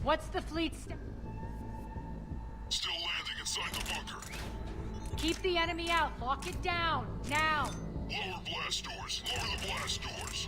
What's the fleet Still landing inside the bunker. Keep the enemy out. Lock it down. Now. Lower blast doors. Lower the blast doors.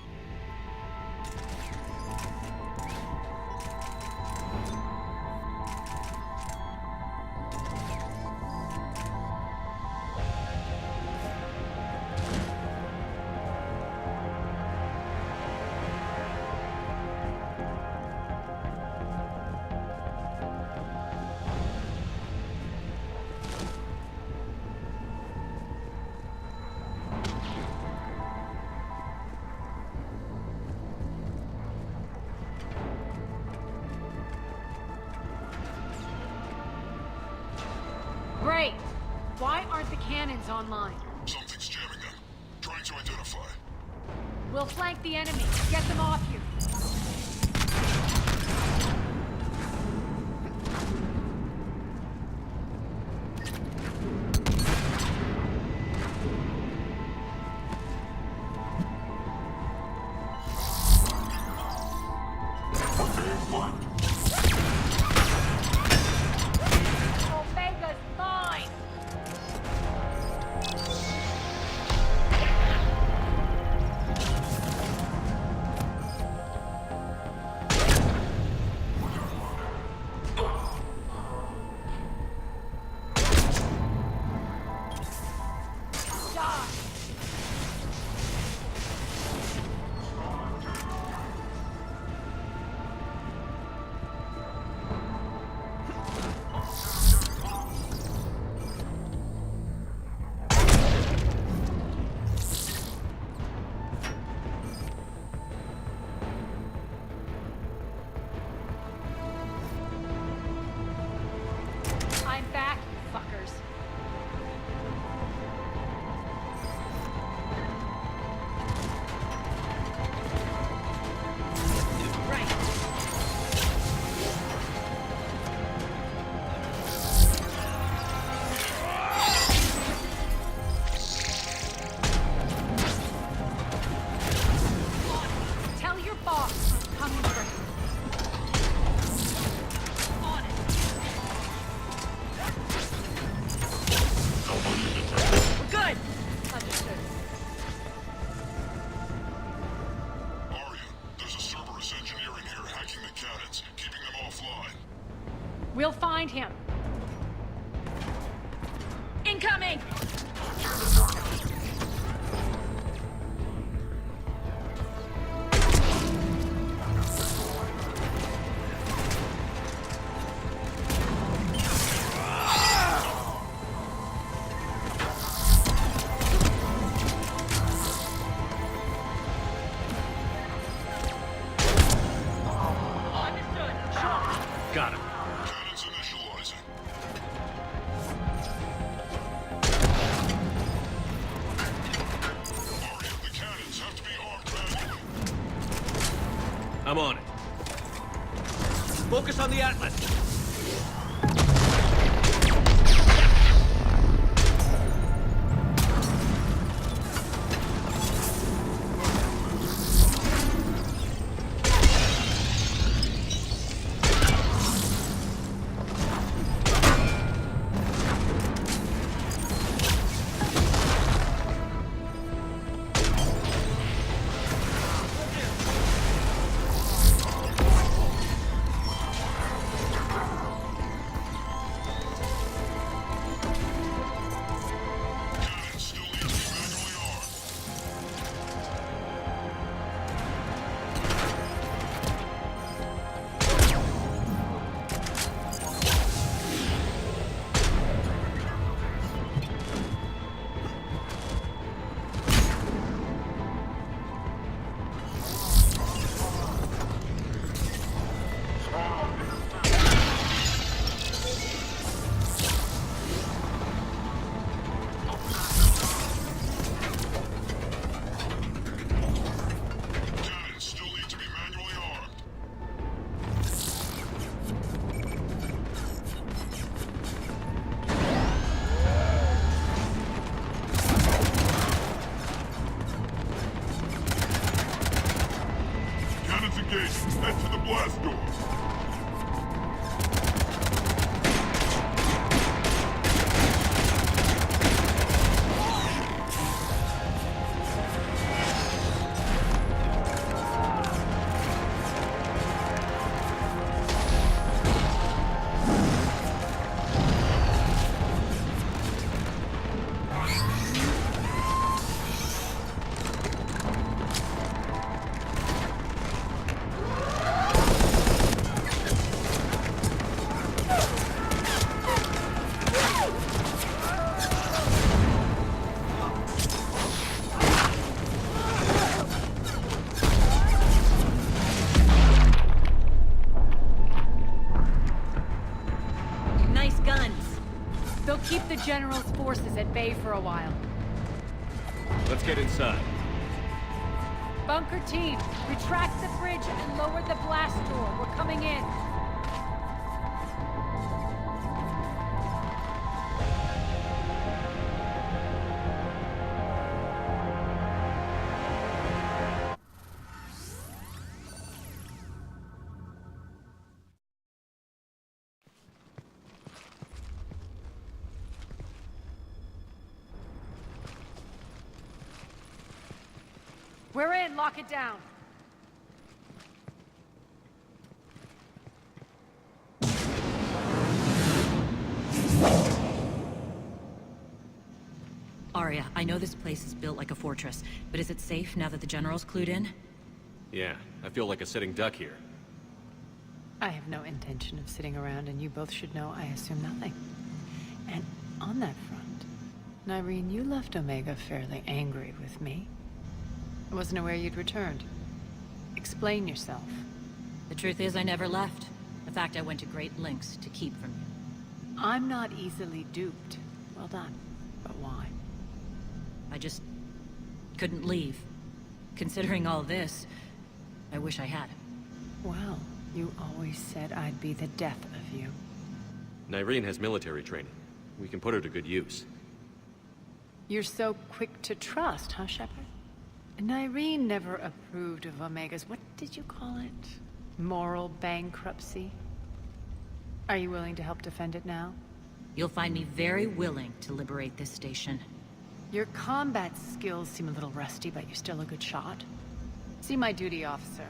Great. Why aren't the cannons online? Something's jamming them. Trying to identify. We'll flank the enemy. Get them off you. We'll find him. Incoming! Got him. Cannons initializing. Aria, the cannons have to be armed manually. I'm on it. Focus on the Atlas. for a while. Let's get inside. Bunker team, retract the bridge and lower the blast door. We're coming in. We're in. Lock it down. Arya, I know this place is built like a fortress, but is it safe now that the General's clued in? Yeah, I feel like a sitting duck here. I have no intention of sitting around, and you both should know I assume nothing. And on that front, Nyreen, you left Omega fairly angry with me. I wasn't aware you'd returned. Explain yourself. The truth is I never left. In fact, I went to great lengths to keep from you. I'm not easily duped. Well done. But why? I just couldn't leave. Considering all this, I wish I had. Well, you always said I'd be the death of you. Nyreen has military training. We can put her to good use. You're so quick to trust, huh, Shepard? Nyreen never approved of Omega's, what did you call it? Moral bankruptcy? Are you willing to help defend it now? You'll find me very willing to liberate this station. Your combat skills seem a little rusty, but you're still a good shot. See my duty officer.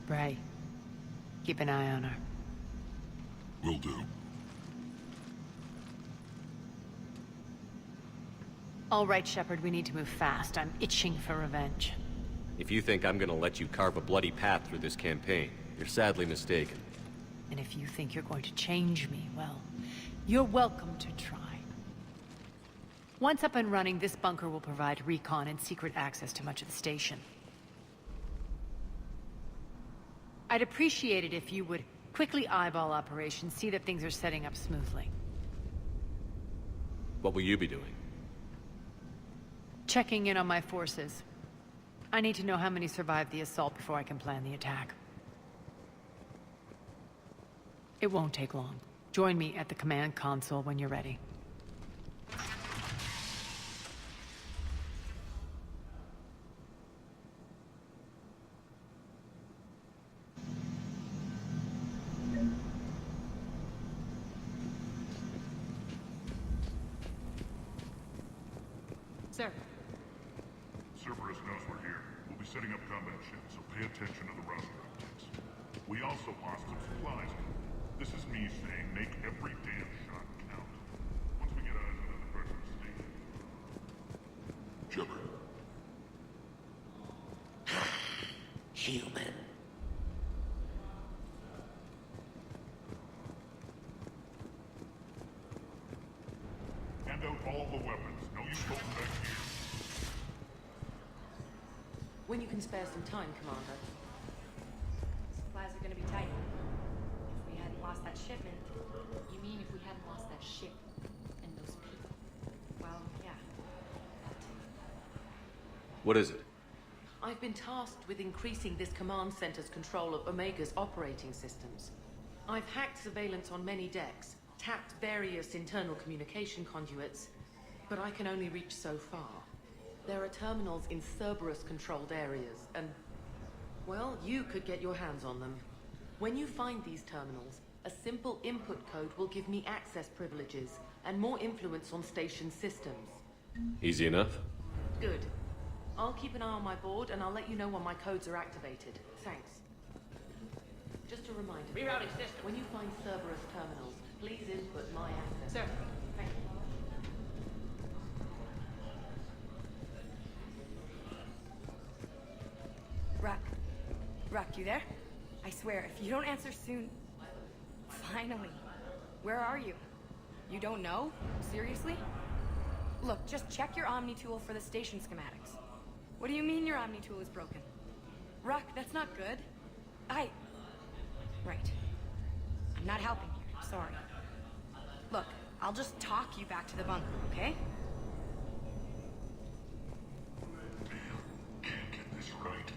Bray, keep an eye on her. Will do. All right, Shepard, we need to move fast. I'm itching for revenge. If you think I'm gonna let you carve a bloody path through this campaign, you're sadly mistaken. And if you think you're going to change me, well, you're welcome to try. Once up and running, this bunker will provide recon and secret access to much of the station. I'd appreciate it if you would quickly eyeball operations, see that things are setting up smoothly. What will you be doing? Checking in on my forces. I need to know how many survived the assault before I can plan the attack. It won't take long. Join me at the command console when you're ready. Sir. Cerberus knows we're here. We'll be setting up combat ships, so pay attention to the roster updates. We also lost some supplies. This is me saying make every damn shot count. Once we get eyes on other parts of the station. Shepard. Human. Hand out all the weapons. No use holding back here. When you can spare some time, Commander. Supplies are gonna be tight. If we hadn't lost that shipment... You mean if we hadn't lost that ship and those people? Well, yeah. That too. What is it? I've been tasked with increasing this command center's control of Omega's operating systems. I've hacked surveillance on many decks, tapped various internal communication conduits, but I can only reach so far. There are terminals in Cerberus-controlled areas, and... well, you could get your hands on them. When you find these terminals, a simple input code will give me access privileges and more influence on station systems. Easy enough? Good. I'll keep an eye on my board, and I'll let you know when my codes are activated. Thanks. Just a reminder. Rerouting system. When you find Cerberus terminals, please input my access. Sir. Thank you. Rock, you there? I swear, if you don't answer soon... Finally. Where are you? You don't know? Seriously? Look, just check your Omni tool for the station schematics. What do you mean your Omni tool is broken? Rock, that's not good. Right. I'm I'm not helping here, sorry. Look, I'll just talk you back to the bunker, okay? Can't get this right.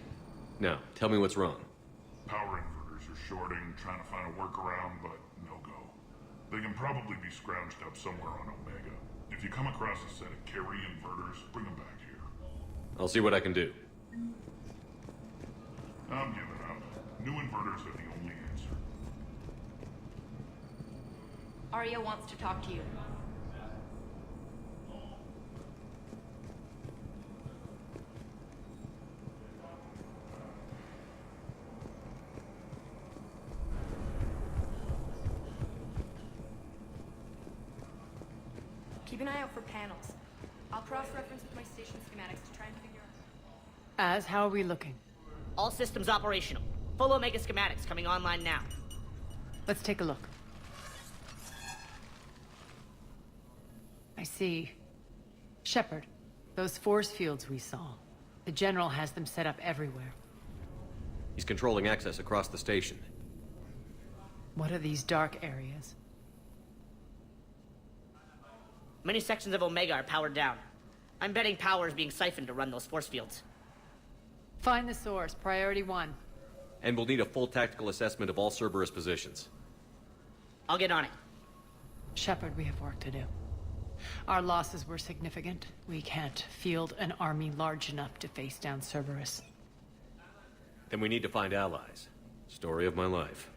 Now, tell me what's wrong. Power inverters are shorting, trying to find a workaround, but no go. They can probably be scrounged up somewhere on Omega. If you come across a set of carry inverters, bring them back here. I'll see what I can do. I'm giving up. New inverters are the only answer. Arya wants to talk to you. Keep an eye out for panels. I'll cross-reference with my station schematics to try and figure out... As, how are we looking? All systems operational. Full Omega schematics coming online now. Let's take a look. I see. Shepard, those force fields we saw. The General has them set up everywhere. He's controlling access across the station. What are these dark areas? Many sections of Omega are powered down. I'm betting power is being siphoned to run those force fields. Find the source, priority 1. And we'll need a full tactical assessment of all Cerberus positions. I'll get on it. Shepard, we have work to do. Our losses were significant. We can't field an army large enough to face down Cerberus. Then we need to find allies. Story of my life.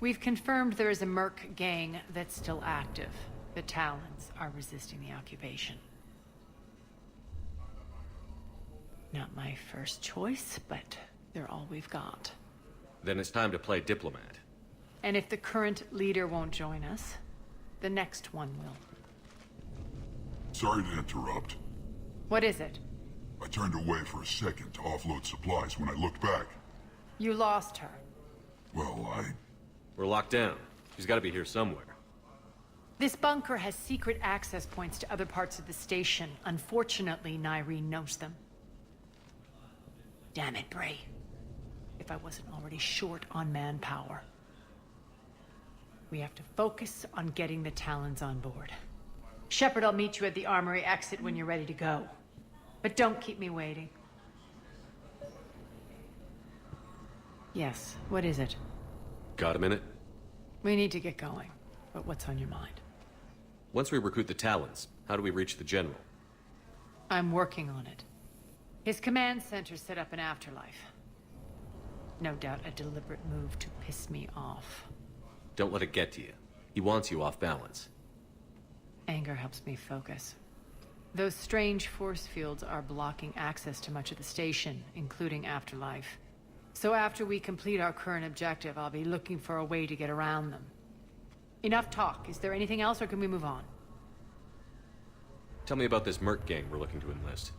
We've confirmed there is a merc gang that's still active. The Talons are resisting the occupation. Not my first choice, but they're all we've got. Then it's time to play diplomat. And if the current leader won't join us, the next one will. Sorry to interrupt. What is it? I turned away for a second to offload supplies when I looked back. You lost her. Well, We're locked down. She's got to be here somewhere. This bunker has secret access points to other parts of the station. Unfortunately, Nyreen knows them. Damn it, Bray. If I wasn't already short on manpower. We have to focus on getting the Talons on board. Shepard, I'll meet you at the armory exit when you're ready to go. But don't keep me waiting. Yes, what is it? Got a minute? We need to get going. But what's on your mind? Once we recruit the Talons, how do we reach the General? I'm working on it. His command center set up an afterlife. No doubt a deliberate move to piss me off. Don't let it get to you. He wants you off balance. Anger helps me focus. Those strange force fields are blocking access to much of the station, including afterlife. So after we complete our current objective, I'll be looking for a way to get around them. Enough talk. Is there anything else, or can we move on? Tell me about this merc gang we're looking to enlist.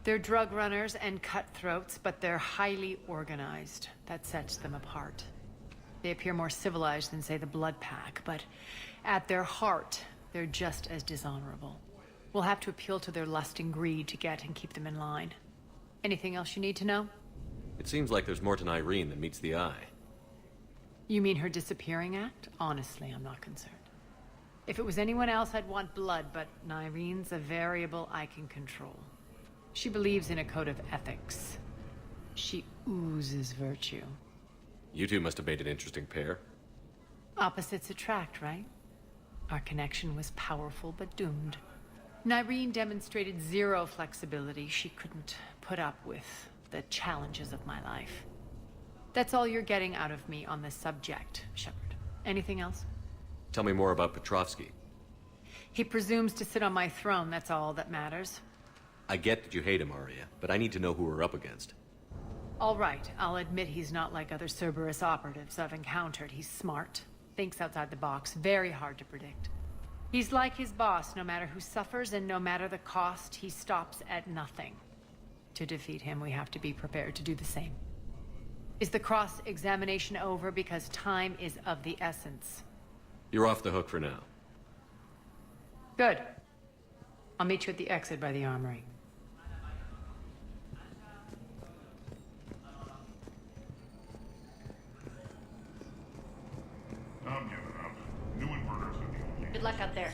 They're drug runners and cutthroats, but they're highly organized. That sets them apart. They appear more civilized than, say, the Blood Pack, but at their heart, they're just as dishonorable. We'll have to appeal to their lust and greed to get and keep them in line. Anything else you need to know? It seems like there's more to Nyreen than meets the eye. You mean her disappearing act? Honestly, I'm not concerned. If it was anyone else, I'd want blood, but Nyreen's a variable I can control. She believes in a code of ethics. She oozes virtue. You two must have made an interesting pair. Opposites attract, right? Our connection was powerful but doomed. Nyreen demonstrated zero flexibility. She couldn't put up with the challenges of my life. That's all you're getting out of me on this subject, Shepard. Anything else? Tell me more about Petrovsky. He presumes to sit on my throne, that's all that matters. I get that you hate him, Arya, but I need to know who we're up against. All right, I'll admit he's not like other Cerberus operatives I've encountered. He's smart, thinks outside the box, very hard to predict. He's like his boss, no matter who suffers and no matter the cost, he stops at nothing. To defeat him, we have to be prepared to do the same. Is the cross-examination over? Because time is of the essence. You're off the hook for now. Good. I'll meet you at the exit by the armory. luck out there.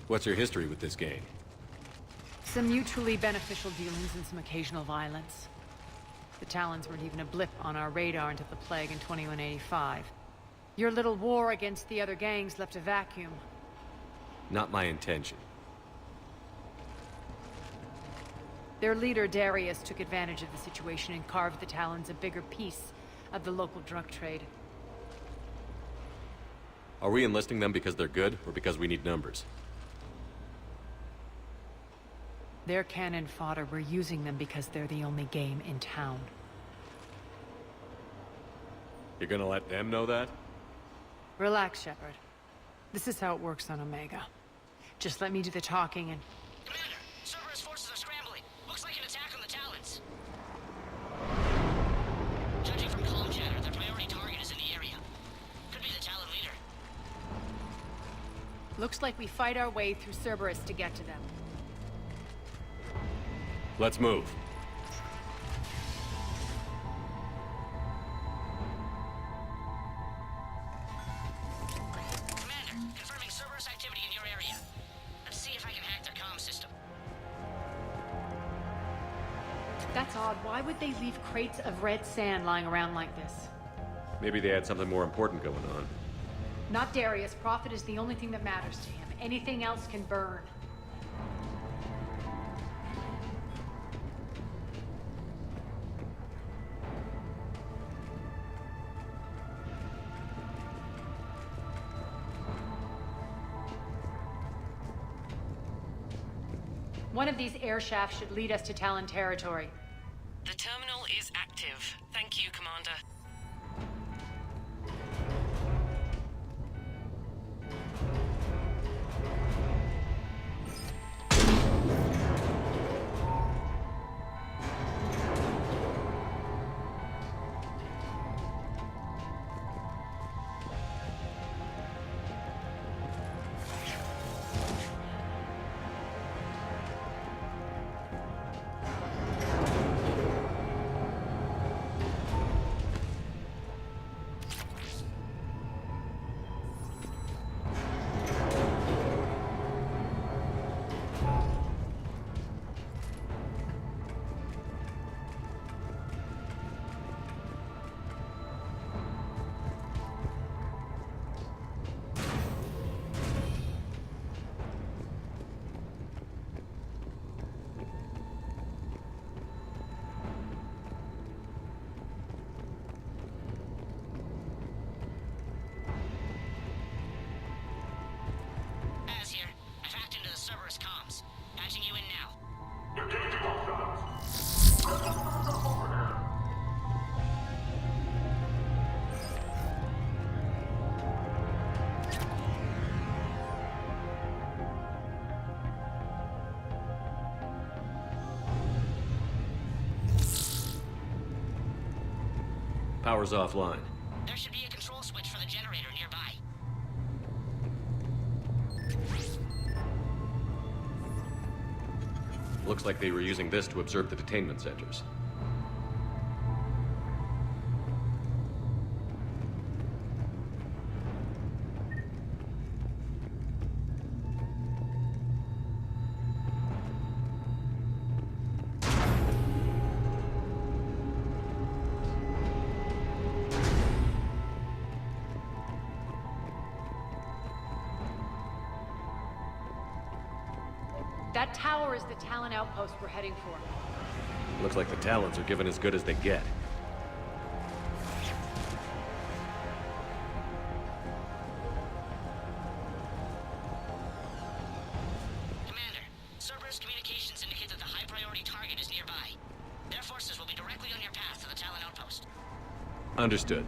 What's your history with this game? Some mutually beneficial dealings and some occasional violence. The Talons weren't even a blip on our radar until the plague in 2185. Your little war against the other gangs left a vacuum. Not my intention. Their leader, Darius, took advantage of the situation and carved the Talons a bigger piece of the local drug trade. Are we enlisting them because they're good, or because we need numbers? They're cannon fodder. We're using them because they're the only game in town. You're gonna let them know that? Relax, Shepard. This is how it works on Omega. Just let me do the talking and... Commander, Cerberus forces are scrambling. Looks like an attack on the Talons. Judging from comm chatter, their priority target is in the area. Could be the Talon leader. Looks like we fight our way through Cerberus to get to them. Let's move. Commander, confirming Cerberus activity in your area. Let's see if I can hack their comm system. That's odd. Why would they leave crates of red sand lying around like this? Maybe they had something more important going on. Not Darius. Profit is the only thing that matters to him. Anything else can burn. One of these air shafts should lead us to Talon territory. The terminal is active. Thank you, Commander. Power's offline. There should be a control switch for the generator nearby. Looks like they were using this to observe the detainment centers. That tower is the Talon outpost we're heading for. Looks like the Talons are given as good as they get. Commander, Cerberus communications indicate that the high-priority target is nearby. Their forces will be directly on your path to the Talon outpost. Understood.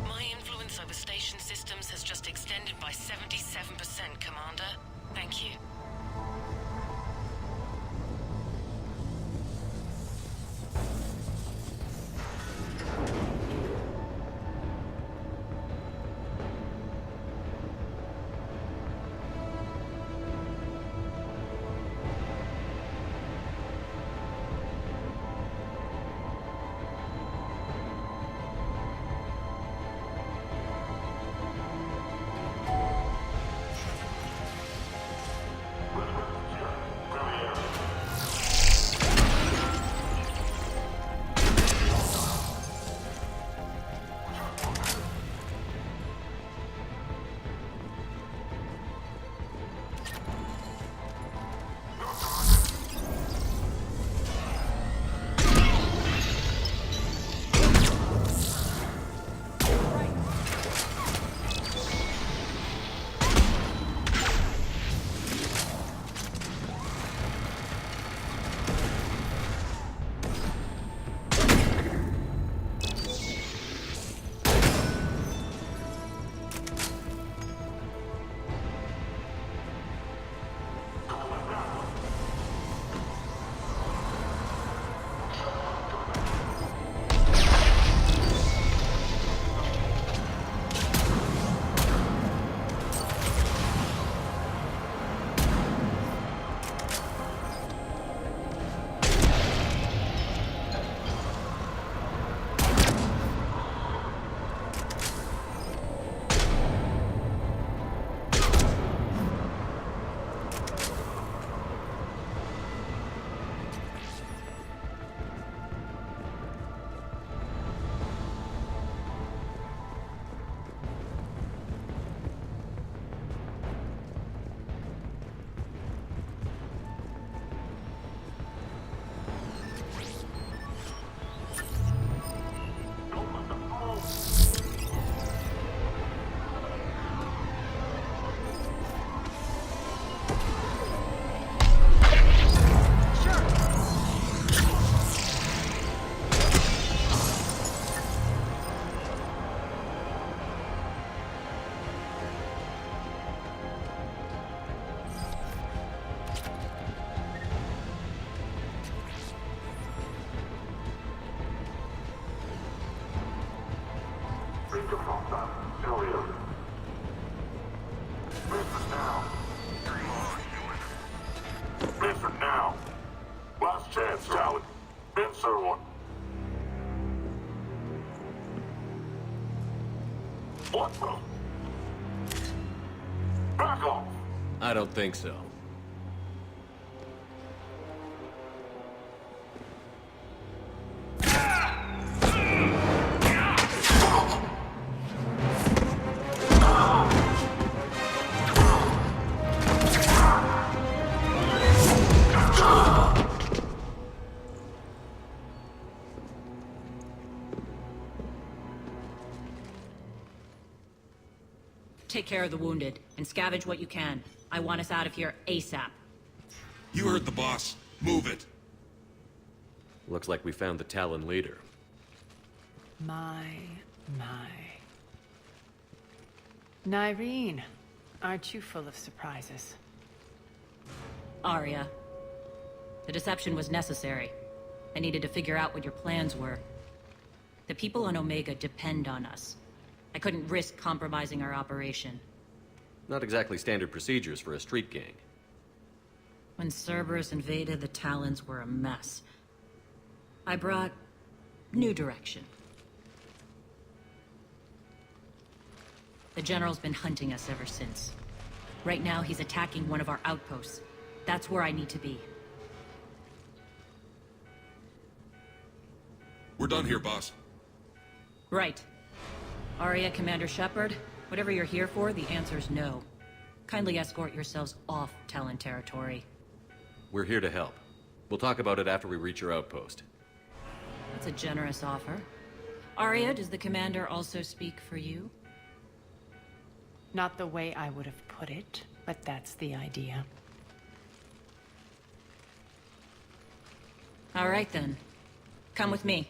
My influence over station systems has just extended by 77%, Commander. Thank you. Back off! I don't think so. Take care of the wounded, and scavenge what you can. I want us out of here ASAP. You heard the boss. Move it. Looks like we found the Talon leader. My. Nyreen, aren't you full of surprises? Arya. The deception was necessary. I needed to figure out what your plans were. The people on Omega depend on us. I couldn't risk compromising our operation. Not exactly standard procedures for a street gang. When Cerberus invaded, the Talons were a mess. I brought new direction. The General's been hunting us ever since. Right now, he's attacking one of our outposts. That's where I need to be. We're done here, boss. Right. Arya, Commander Shepard, whatever you're here for, the answer's no. Kindly escort yourselves off Talon territory. We're here to help. We'll talk about it after we reach your outpost. That's a generous offer. Arya, does the Commander also speak for you? Not the way I would have put it, but that's the idea. All right then. Come with me.